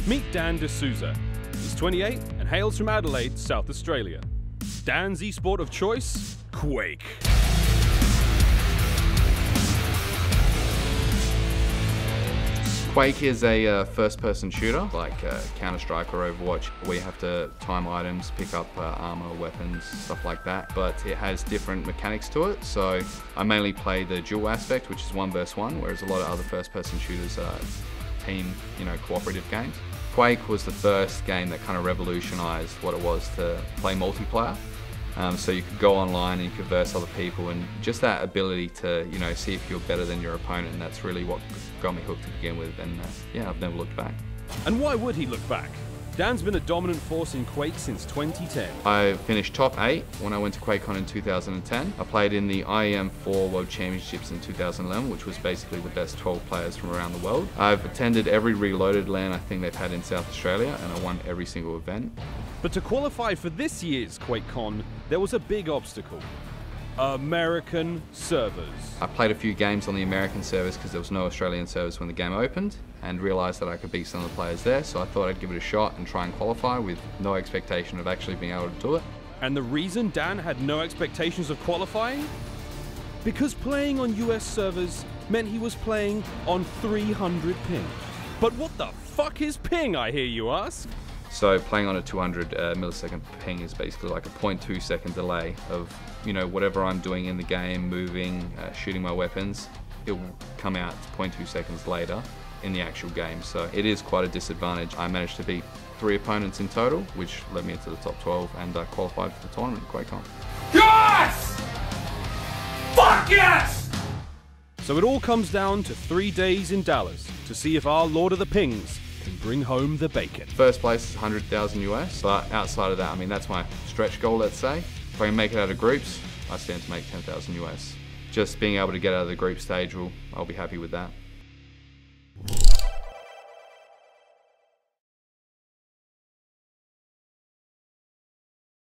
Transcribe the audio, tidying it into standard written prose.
Meet Dan D'Souza. He's 28 and hails from Adelaide, South Australia. Dan's esport of choice? Quake. Quake is a first-person shooter, like Counter-Strike or Overwatch, where you have to time items, pick up armor, weapons, stuff like that. But it has different mechanics to it, so I mainly play the duel aspect, which is 1 versus 1, whereas a lot of other first-person shooters are team, cooperative games. Quake was the first game that kind of revolutionized what it was to play multiplayer. So you could go online and you could verse other people, and just that ability to, see if you're better than your opponent, and that's really what got me hooked to begin with, and yeah, I've never looked back. And why would he look back? Dan's been a dominant force in Quake since 2010. I finished top 8 when I went to QuakeCon in 2010. I played in the IEM4 World Championships in 2011, which was basically the best 12 players from around the world. I've attended every Reloaded LAN I think they've had in South Australia, and I won every single event. But to qualify for this year's QuakeCon, there was a big obstacle. American servers. I played a few games on the American servers because there was no Australian servers when the game opened, and realised that I could beat some of the players there, so I thought I'd give it a shot and try and qualify with no expectation of actually being able to do it. And the reason Dan had no expectations of qualifying? Because playing on US servers meant he was playing on 300 ping. But what the fuck is ping, I hear you ask? So playing on a 200 millisecond ping is basically like a 0.2 second delay of whatever I'm doing in the game, moving, shooting my weapons. It will come out 0.2 seconds later in the actual game. So it is quite a disadvantage. I managed to beat 3 opponents in total, which led me into the top 12 and qualified for the tournament at QuakeCon. Yes! Fuck yes! So it all comes down to 3 days in Dallas to see if our Lord of the Pings can bring home the bacon. First place is 100,000 US, but outside of that, that's my stretch goal, let's say. If I can make it out of groups, I stand to make 10,000 US. Just being able to get out of the group stage, I'll be happy with that.